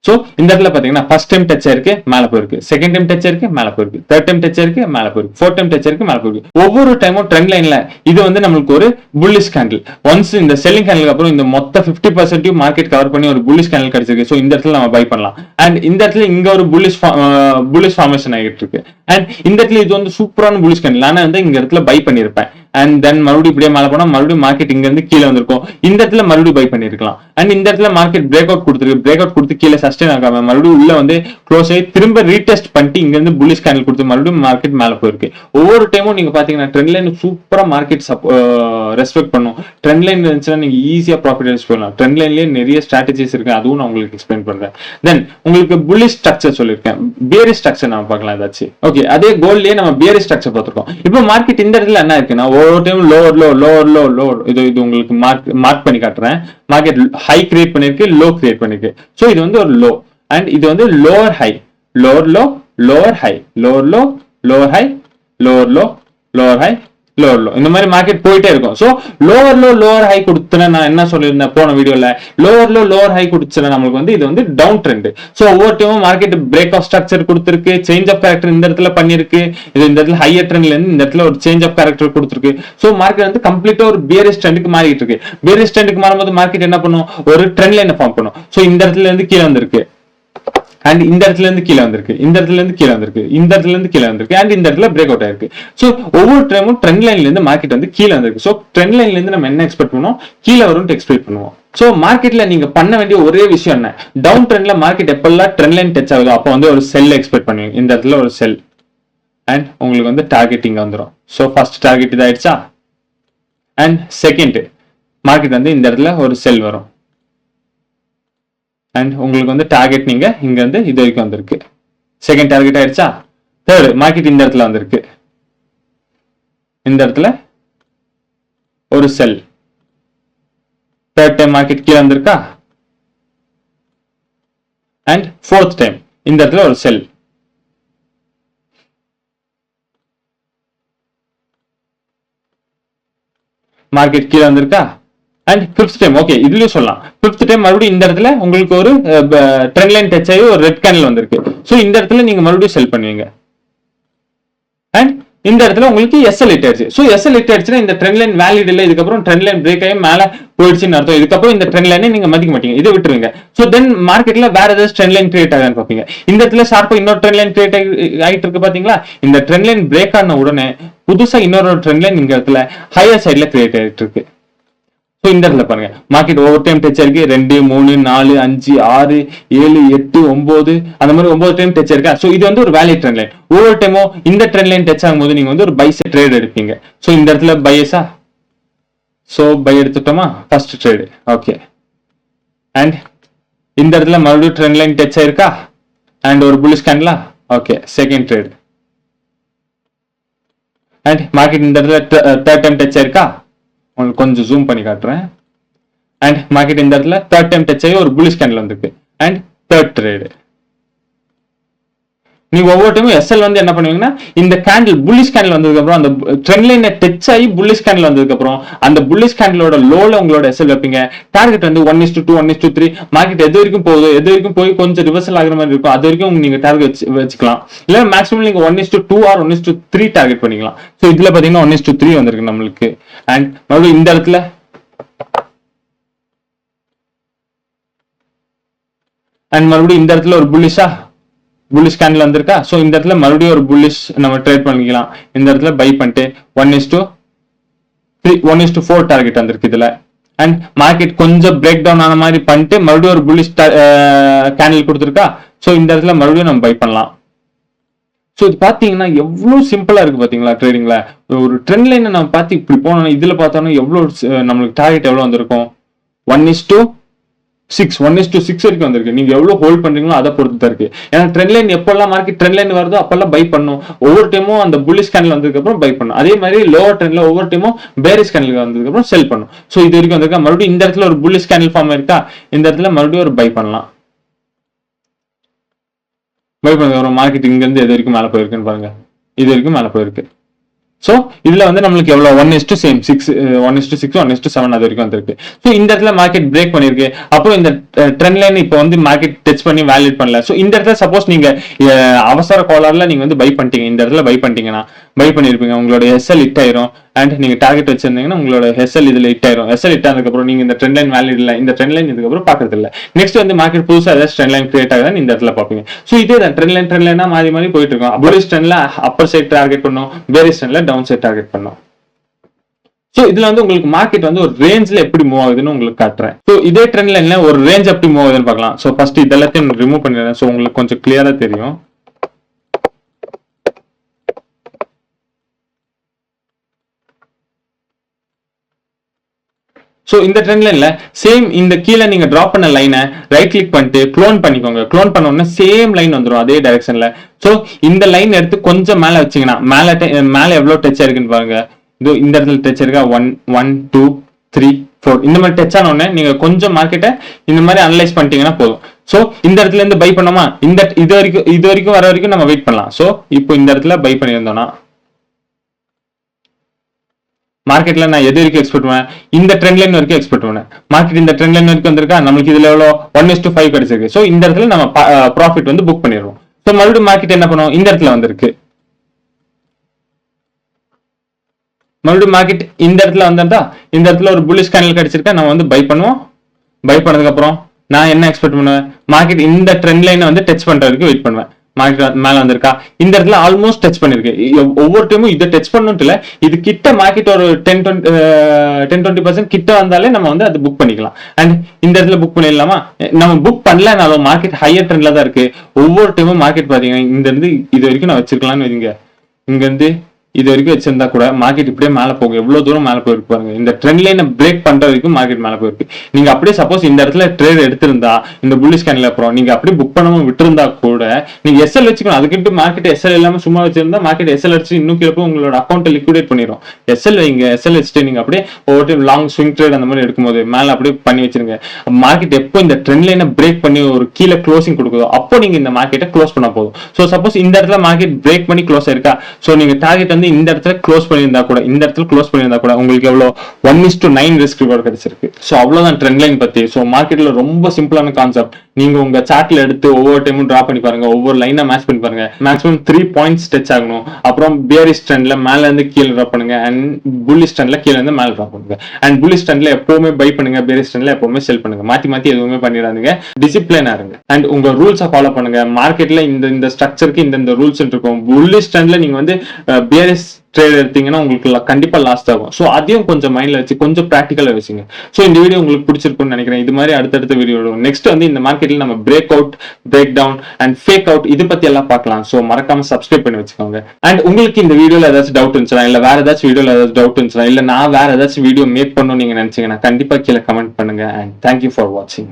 சோ இந்த இடத்துல பாத்தீங்கன்னா ஃபர்ஸ்ட் டைம் டச் ஆயிருக்கு, மேல போயிருக்கு, செகண்ட் டைம் டச் ஆயிருக்கு, மேல போயிருக்கு, தேர்ட் டைம் டச் ஆயிருக்கு, மேல போயிருக்கு, ஃபோர்த் டைம் டச் ஆயிருக்கு, மேல போயிருக்கு. ஒவ்வொரு டைமும் ட்ரெண்ட் லைன்ல இது வந்து நம்மளுக்கு ஒரு புல்லிஷ் கேண்டில். ஒன்ஸ் இந்த செல்லிங் கேண்டிலுக்கு அப்புறம் இந்த மொத்த 50% மார்க்கெட் கவர் பண்ணி ஒரு புல்லிஷ் கேண்டில் கிடைச்சிருக்கு. சோ இந்த இடத்துல நம்ம பை பண்ணலாம். அண்ட் இந்த இடத்துல இங்க ஒரு புல்லிஷ் ஃபார்மேஷன் ஆகிட்டு இருக்கு. அண்ட் இந்த இடத்துல இது வந்து சூப்பரான புல்லிஷ் கேண்டில். நான் வந்து இந்த இடத்துல பை பண்ணிருப்பேன். அண்ட் தென் மறுபடியும் இப்படியே மேல போனா மறுபடியும் மார்க்கெட் இங்க இருந்து கீழே வந்திருக்கும். இந்த இடத்துல மறுபடியும் பை பண்ணிருக்கலாம். அண்ட் இந்த இடத்துல மார்க்கெட் பிரேக் அவுட் கொடுத்துருக்கு. பிரேக் அவுட் கொடுத்து கீழே சஸ்டெயின் ஆகாம மறுபடியும் உள்ள வந்து க்ளோஸ் ஆகி திரும்ப ரீடெஸ்ட் பண்ணிட்டு இங்க இருந்து புல்லிஷ் கேண்டில் கொடுத்து மறுபடியும் மார்க்கெட் மேல போயிருக்கு. ஒவ்வொரு டைமும் நீங்க பாத்தீங்கன்னா ட்ரெண்ட் லைன் சூப்பரா மார்க்கெட் ரெஸ்பெக்ட் பண்ணும். ட்ரெண்ட் லைன் இருந்துச்சுன்னா நீங்க ஈஸியா ப்ராஃபிட் எடுத்து போகலாம். ட்ரெண்ட் லைன்லயே நிறைய ஸ்ட்ராட்டஜிஸ் இருக்கு, அதுவும் நான் உங்களுக்கு எக்ஸ்பிளைன் பண்றேன். தென் உங்களுக்கு புல்லிஷ் ஸ்ட்ரக்சர் சொல்லியிருக்கேன், பேரிஷ் ஸ்ட்ரக்சர் நம்ம பார்க்கலாம் ஏதாச்சும். ஓகே, அதே கோல்ட்லயே நம்ம பேரிஷ் ஸ்ட்ரக்சர் பார்த்திருக்கோம். இப்போ மார்க்கெட் இந்த இடத்துல என்ன இருக்குன்னா ஒவ்வொரு டைம் லோவர் இது உங்களுக்கு மார்க் பண்ணி காட்டுறேன். மார்க்கெட் ஹை கிரியேட் பண்ணிருக்கு, லோ கிரியேட் பண்ணிருக்கு. சோ இது வந்து ஒரு லோ அண்ட் இது வந்து lower high, lower low, lower high, lower low, lower high, lower low, lower high, lower low. இந்த மாதிரி மார்க்கெட் போயிட்டே இருக்கும். So lower low, lower high கொடுத்தன நான் என்ன சொல்லியிருந்தேன் போன வீடியோல, லோவர் லோ, லோவர் ஹை கொடுத்தன நமக்கு வந்து இது வந்து டவுன் ட்ரெண்ட். சோ ஒவ்வொரு டைமும் மார்க்கெட் பிரேக் ஆஃப் ஸ்ட்ரக்சர் கொடுத்திருக்கு, சேஞ்ச் ஆஃப் கேரக்டர் இந்த இடத்துல பண்ணிருக்கு. இது இந்த இடத்துல ஹையர் ட்ரெண்ட்ல இருந்து இந்த இடத்துல ஒரு சேஞ்ச் ஆஃப் கேரக்டர் கொடுத்திருக்கு. சோ மார்க்கெட் வந்து கம்ப்ளீட்டா ஒரு பேரிஷ் ட்ரெண்டுக்கு மாறிட்டு இருக்கு. பேரிஷ் ட்ரெண்டுக்கு மாறும்போது மார்க்கெட் என்ன பண்ணும், ஒரு ட்ரெண்ட் லைனை ஃபார்ம் பண்ணும். சோ இந்த இடத்துல இருந்து கீழே வந்திருக்கு அண்ட் இந்த இடத்துல இருந்து கீழே வந்திருக்கு, இந்த இடத்துல இருந்து கீழே வந்திருக்கு, இந்த இடத்துல இருந்து கீழே வந்திருக்கு அண்ட் இந்த இடத்துல பிரேக் அவுட் ஆயிருக்கு. சோ ஒவ்வொரு டைமும் ட்ரெண்ட் லைன்ல இருந்து மார்க்கெட் வந்து கீழே வந்திருக்கு. சோ ட்ரெண்ட் லைன்ல இருந்து நம்ம என்ன எக்ஸ்பெக்ட் பண்ணுவோம், கீழே வரும்னு எக்ஸ்பெக்ட் பண்ணுவோம். சோ மார்க்கெட்ல நீங்க பண்ண வேண்டிய ஒரே விஷயம் என்ன, டவுன் ட்ரெண்ட்ல மார்க்கெட் எப்பெல்லாம் ட்ரெண்ட் லைன் டச் ஆகுதோ அப்போ வந்து ஒரு செல் எக்ஸ்பெக்ட் பண்ணுவீங்க. இந்த இடத்துல ஒரு செல் அண்ட் உங்களுக்கு வந்து டார்கெட்டிங் வந்துடும். சோ ஃபர்ஸ்ட் டார்கெட் இதாயிடுச்சா அண்ட் செகண்ட் மார்க்கெட் வந்து இந்த இடத்துல ஒரு செல் வரும் அண்ட் உங்களுக்கு வந்து டார்கெட் நீங்க இங்க இருந்து இது வரைக்கும் வந்திருக்கு. செகண்ட் டார்கெட் ஆயிடுச்சா. தேர்ட் மார்க்கெட் இந்த இடத்துல வந்திருக்கு, இந்த இடத்துல ஒரு செல். தேர்ட் டைம் மார்க்கெட் கீழே வந்திருக்கா அண்ட் ஃபோர்த் டைம் இந்த இடத்துல ஒரு செல். மார்க்கெட் கீழே வந்திருக்கா அண்ட் ஃபிஃப்த் டைம் ஓகே இதுலயும் சொல்லலாம். ஃபிஃப்த் டைம் மறுபடியும் இந்த இடத்துல உங்களுக்கு ஒரு ட்ரெண்ட் லைன் டச் ஆகி ஒரு ரெட் கேண்டில் வந்திருக்கு. ஸோ இந்த இடத்துல நீங்க மறுபடியும் செல் பண்ணுவீங்க. அண்ட் இந்த இடத்துல உங்களுக்கு எஸ்எல் ஹிட் ஆயிடுச்சு. ஸோ எஸ்எல் ஹிட் ஆயிடுச்சுன்னா இந்த ட்ரெண்ட் லைன் வேலிட் இல்லை, இதுக்கப்புறம் ட்ரெண்ட் லைன் பிரேக் ஆகி மேலே போயிடுச்சுன்னு அர்த்தம். இதுக்கப்புறம் இந்த ட்ரெண்ட் லைனை நீங்க மதிக்க மாட்டீங்க, இதை விட்டுருங்க. ஸோ தென் மார்க்கெட்ல வேற ஏதாவது ட்ரெண்ட் லைன் கிரியேட் ஆகான்னு பார்ப்பீங்க. இந்த இடத்துல ஷார்ப்பா இன்னொரு ட்ரெண்ட் லைன் கிரியேட் ஆகிட்டு இருக்கு பாத்தீங்களா. இந்த ட்ரெண்ட் லைன் பிரேக் ஆன உடனே புதுசா இன்னொரு ட்ரெண்ட் லைன் இந்த இடத்துல ஹையர் சைட்ல கிரியேட் ஆகிட்டு இருக்கு. ஸோ இந்த இடத்துல பாருங்க மார்க்கெட் ஓவர் டைம் டச் ஆயிருக்கு. 2, 3, 4, 5, 6, 7, 8, 9 அந்த மாதிரி 9 டைம் டச் ஆயிருக்கா. ஸோ இது வந்து ஒரு வேலிட் ட்ரெண்ட் லைன். ஒவ்வொரு டைமும் இந்த ட்ரெண்ட் லைன் டச் ஆகும்போது நீங்க வந்து ஒரு பைஸ் ட்ரேட் எடுப்பீங்க. ஸோ இந்த இடத்துல பைஸா, ஸோ பை எடுத்துட்டோமா ஃபர்ஸ்ட் ட்ரேடு. ஓகே, அண்ட் இந்த இடத்துல மறுபடியும் ட்ரெண்ட் லைன் டச் ஆயிருக்கா அண்ட் ஒரு புல்லிஷ் கேண்டிலா. Okay, second trade. And market இந்த இடத்துல தேர்ட் டைம் டச் ஆயிருக்கா. உங்களுக்கு கொஞ்சம் ஜூம் பண்ணி காட்டுறேன். அண்ட் மார்க்கெட் இந்த இடத்துல தேர்ட் டைம் டச் ஆகி ஒரு புல்லிஷ் கேண்டில் வந்திருக்கு. And third trade. நீங்க ஒவ்வொரு டைமும் எஸ்எல் வந்து என்ன பண்ணுவீங்கன்னா இந்த கேண்டில் புல்லிஷ் கேண்டில் வந்ததுக்கு அப்புறம் அந்த ட்ரெண்ட் லைனை டச் ஆகி புல்லிஷ் கேண்டில் வந்ததுக்கு அப்புறம் அந்த புல்லிஷ் கேண்டிலோட லோல உங்களோட எஸ்எல் வைப்பீங்க. டார்கெட் வந்து 1:2, 1:3. மார்க்கெட் எது வரைக்கும் போகுது, எது வரைக்கும் போய் கொஞ்சம் ரிவர்சல் ஆகிற மாதிரி இருக்கும், அது வரைக்கும் நீங்க டார்கெட் வச்சுக்கலாம். இல்ல மேக்ஸிமம் நீங்க 1:2 ஆர் 1:3 டார்கெட் பண்ணிக்கலாம். ஸோ இதுல பாத்தீங்கன்னா 1:3 வந்திருக்கு நம்மளுக்கு. அண்ட் மறுபடியும் இந்த இடத்துல ஒரு புல்லிஷ் கேண்டில் வந்திருக்கா. ஸோ இந்த இடத்துல மறுபடியும் ஒரு புல்லிஷ் நம்ம ட்ரேட் பண்ணிக்கலாம். இந்த இடத்துல பை பண்ணிட்டு 1:3, 1:4 டார்கெட் வந்திருக்கு இதுல. அண்ட் மார்க்கெட் கொஞ்சம் பிரேக் டவுன் ஆன மாதிரி பண்ணிட்டு மறுபடியும் ஒரு புல்லிஷ் கேண்டில் கொடுத்துருக்கா. ஸோ இந்த இடத்துல மறுபடியும் நம்ம பை பண்ணலாம். ஸோ இது பாத்தீங்கன்னா எவ்வளவு சிம்பிளா இருக்கு பாத்தீங்களா ட்ரேடிங்ல. ஒரு ட்ரெண்ட் லைனை நம்ம பார்த்து இப்படி போனோம்னா இதுல பார்த்தோம்னா எவ்வளவு நம்மளுக்கு டார்கெட் எவ்வளவு வந்திருக்கும். 1:6 வரைக்கும் வந்திருக்கு. நீங்க எவ்வளவு ஹோல்ட் பண்றீங்களோ அதை பொறுத்து தான் இருக்கு. ஏன்னா ட்ரெண்ட் லைன் எப்பெல்லாம் மார்க்கெட் ட்ரெண்ட் லைன் வருதோ அப்பெல்லாம் பை பண்ணும். ஒவ்வொரு டைமும் அந்த புல்லிஷ் கேண்டில் வந்ததுக்கு அப்புறம் பை பண்ணும். அதே மாதிரி லோவர் ட்ரெண்ட்ல ஒவ்வொரு டைமும் பேரிஷ் கேண்டில் வந்ததுக்கு அப்புறம் செல் பண்ணும். ஸோ இது வரைக்கும் வந்திருக்கா. மறுபடியும் இந்த இடத்துல ஒரு புல்லிஷ் கேண்டில் ஃபார்ம் இருக்கா. இந்த இடத்துல மறுபடியும் ஒரு பை பண்ணலாம். பை பண்ண மார்க்கெட் இங்க இருந்து எது வரைக்கும் மேல போயிருக்குன்னு பாருங்க. இது வரைக்கும் மேல போயிருக்கு. சோ இதுல வந்து நம்மளுக்கு எவ்வளவு 1:6, 1:7 அது வரைக்கும் வந்திருக்கு. சோ இந்த இடத்துல மார்க்கெட் பிரேக் பண்ணிருக்கு. அப்புறம் இந்த ட்ரெண்ட் லைன் இப்போ வந்து மார்க்கெட் டச் பண்ணி வேலிட் பண்ணல. சோ இந்த இடத்துல சப்போஸ் நீங்க அவசர கோளாறுல நீங்க வந்து பை பண்ணிட்டீங்க, இந்த இடத்துல பை பண்ணிட்டீங்கன்னா பை பண்ணிருப்பீங்க, உங்களோட எஸ்எல் ஹிட் ஆயிரும். அண்ட் நீங்க டார்கெட் வச்சிருந்தீங்கன்னா உங்களோட எஸ்எல் இதுல ஹிட் ஆயிரும். எஸ்எல் ஹிட் ஆனதுக்கு அப்புறம் நீங்க இந்த ட்ரெண்ட் லைன் வேலிட் இல்ல, இந்த ட்ரெண்ட் லைன் இதுக்கு அப்புறம் பாக்குறது இல்ல. நெக்ஸ்ட் வந்து மார்க்கெட் புதுசா ஏதாவது ட்ரெண்ட் லைன் கிரியேட் ஆகுதுன்னு இந்த இடத்துல பாப்பீங்க. சோ இதே தான் ட்ரெண்ட் லைனா மாறி மாறி போயிட்டு இருக்கும். புல்லிஷ் ட்ரெண்ட்ல அப்பர் சைட் டார்கெட் பண்ணும், பேரிஷ் ட்ரெண்ட்ல டவுன் சைட் டார்கெட் பண்ணும். சோ இதுல வந்து உங்களுக்கு மார்க்கெட் வந்து ஒரு ரேஞ்ச்ல எப்படி மூவ் ஆகுதுன்னு உங்களுக்கு காட்டுறேன். சோ இதே ட்ரெண்ட் லைன்ல ஒரு ரேஞ்ச் எப்படி மூவ் ஆகுதுன்னு பார்க்கலாம். சோ ஃபர்ஸ்ட் இதெல்லாத்தையும் ரிமூவ் பண்ணிடுறேன். சோ உங்களுக்கு கொஞ்சம் கிளியரா தெரியும். சோ இந்த ட்ரெண்ட் லைன்ல சேம் இந்த கீழே நீங்க டிராப் பண்ண லைனை ரைட் கிளிக் பண்ணிட்டு க்ளோன் பண்ணிக்கோங்க. க்ளோன் பண்ண உடனே சேம் லைன் வந்துடும் அதே டைரக்ஷன்ல. சோ இந்த லைன் எடுத்து கொஞ்சம் மேல வச்சீங்கன்னா மேல எவ்வளவு டச் ஆயிருக்குன்னு பாருங்க. இந்த இடத்துல டச் இருக்கா. 1, 1, 2, 3, 4 இந்த மாதிரி டச் ஆன உடனே நீங்க கொஞ்சம் மார்க்கெட்டை இந்த மாதிரி அனலைஸ் பண்ணிட்டீங்கன்னா போதும். சோ இந்த இடத்துல இருந்து பை பண்ணோமா, இது வரைக்கும் வர வரைக்கும் நம்ம வெயிட் பண்ணலாம். சோ இப்போ இந்த இடத்துல பை பண்ணியிருந்தோம்னா மார்க்கெட்ல நான் எது வரைக்கும் எக்ஸ்பெக்ட் பண்ணுவேன், இந்த ட்ரெண்ட் லைன் வரைக்கும் எக்ஸ்பெக்ட் பண்ணுவேன். மார்க்கெட் இந்த ட்ரெண்ட் லைன் வரைக்கும் வந்திருக்கா. நம்மளுக்கு இதுல எவ்வளோ 1:5 கிடைச்சிருக்கு. சோ இந்த இடத்துல நம்ம ப்ராஃபிட் வந்து புக் பண்ணிடுவோம். சோ மறுபடியும் மார்க்கெட் என்ன பண்ணுவோம், இந்த இடத்துல வந்திருக்கு. மறுபடியும் மார்க்கெட் இந்த இடத்துல வந்திருந்தா இந்த இடத்துல ஒரு புல்லிஷ் கேண்டில் கிடைச்சிருக்கா. நம்ம வந்து பை பண்ணுவோம். பை பண்ணதுக்கு அப்புறம் நான் என்ன எக்ஸ்பெக்ட் பண்ணுவேன், மார்க்கெட் இந்த ட்ரெண்ட் லைனை வந்து டச் பண்ற வரைக்கும் வெயிட் பண்ணுவேன். மார்க்கெட் மேல வந்திருக்கா. இந்த இடத்துல ஆல்மோஸ்ட் டச் பண்ணிருக்கு. ஒவ்வொரு டைமும் இதை டச் பண்ணணும் இல்ல, இது கிட்ட மார்க்கெட் ஒரு 10-20% கிட்ட வந்தாலே நம்ம வந்து அது புக் பண்ணிக்கலாம். அண்ட் இந்த இடத்துல புக் பண்ணிடலாமா. நம்ம புக் பண்ணலனாலும் மார்க்கெட் ஹையர் ட்ரெண்ட்ல தான் இருக்கு. ஒவ்வொரு டைமும் மார்க்கெட் பாத்தீங்கன்னா இந்த இருந்து இது வரைக்கும் நான் வச்சிருக்கலாம்னு வைங்க. இங்க இருந்து இது வரைக்கும் வச்சிருந்தா கூட மார்க்கெட் இப்படியே மேல போகும். எவ்வளவு தூரம் மேல போயிருக்கு பாருங்க. இந்த ட்ரெண்ட் லைனை பிரேக் பண்ற வரைக்கும் மார்க்கெட் மேல போயிருக்கு. நீங்க அப்படியே சப்போஸ் இந்த இடத்துல ட்ரேட் எடுத்திருந்தா இந்த புல்லிஷ் கேண்டில் அப்புறம் நீங்க அப்படியே புக் பண்ணாம விட்டுருந்தா கூட நீங்க எஸ்எல் வச்சுக்கணும். அதுக்கிட்டு மார்க்கெட் எஸ்எல் இல்லாம சும்மா வச்சிருந்தா மார்க்கெட் எஸ்எல் அடிச்சு இன்னும் கீழே உங்களோட அக்கௌண்ட் லிக்விடேட் பண்ணிடும். எஸ்எல் வைங்க. எஸ்எல் வச்சுட்டு நீங்க அப்படியே ஒவ்வொரு டைம் லாங் ஸ்விங் ட்ரேட் அந்த மாதிரி எடுக்கும்போது மேல அப்படியே பண்ணி வச்சிருங்க. மார்க்கெட் எப்போ இந்த ட்ரெண்ட் லைனை பிரேக் பண்ணி ஒரு கீழே க்ளோசிங் கொடுக்குதோ அப்போ நீங்க இந்த மார்க்கெட்டை க்ளோஸ் பண்ண போதும். சோ சப்போஸ் இந்த இடத்துல மார்க்கெட் பிரேக் பண்ணி க்ளோஸ் ஆயிருக்கா. சோ நீங்க டார்கெட் வந்து வந்து இந்த இடத்துல க்ளோஸ் பண்ணியிருந்தா கூட உங்களுக்கு எவ்வளவு 1:9 ரிஸ்க் ரிவார்ட் கிடைச்சிருக்கு. ஸோ அவ்வளவுதான் ட்ரெண்ட் லைன் பத்தி. ஸோ மார்க்கெட்ல ரொம்ப சிம்பிளான கான்செப்ட். நீங்க உங்க சார்ட்ல எடுத்து ஒவ்வொரு டைமும் டிரா பண்ணி பாருங்க, ஒவ்வொரு லைனா மேட்ச் பண்ணி பாருங்க. மேக்ஸிமம் 3 பாயிண்ட்ஸ் டச் ஆகணும். அப்புறம் பியரிஷ் ட்ரெண்ட்ல மேல இருந்து கீழே டிரா பண்ணுங்க, அண்ட் புல்லிஷ் ட்ரெண்ட்ல கீழே இருந்து மேல டிரா பண்ணுங்க. அண்ட் புல்லிஷ் ட்ரெண்ட்ல எப்பவுமே பை பண்ணுங்க, பியரிஷ் ட்ரெண்ட்ல எப்பவுமே செல் பண்ணுங்க. மாத்தி எதுவுமே பண்ணிடாதீங்க. டிசிப்ளினா இருங்க அண்ட் உங்க ரூல்ஸை ஃபாலோ பண்ணுங்க. மார்க்கெட்ல இந்த ஸ்ட்ரக்சருக்கு இந்த ரூல்ஸ் இருக்கும். புல்லிஷ் ட்ரெண்ட்ல நீங்க வந்து பியரிஷ் ட்ரேட் எடுத்தீங்கன்னா உங்களுக்கு கண்டிப்பா லாஸ் ஆகும். ஸோ அதையும் கொஞ்சம் மைண்ட்ல வச்சு கொஞ்சம் ப்ராக்டிக்கலா வச்சுங்க. ஸோ இந்த வீடியோ உங்களுக்கு பிடிச்சிருக்கும்னு நினைக்கிறேன். இது மாதிரி அடுத்தடுத்த வீடியோ நெக்ஸ்ட் வந்து இந்த மார்க்கெட்ல நம்ம break out, break down and fake out இது பத்தி எல்லாம் பார்க்கலாம். ஸோ மறக்காம சப்ஸ்கிரைப் பண்ணி வச்சுக்கோங்க. அண்ட் உங்களுக்கு இந்த வீடியோல ஏதாச்சும் டவுட் இருந்துச்சுன்னா, இல்ல வேற ஏதாச்சும் வீடியோல ஏதாச்சும் டவுட் இருந்துச்சுன்னா, இல்ல நான் வேற ஏதாச்சும் வீடியோ மேக் பண்ணணும்னு நீங்க நினைச்சீங்கன்னா கண்டிப்பா கீழே கமெண்ட் பண்ணுங்க. அண்ட் தேங்க்யூ ஃபார் வாட்சிங்.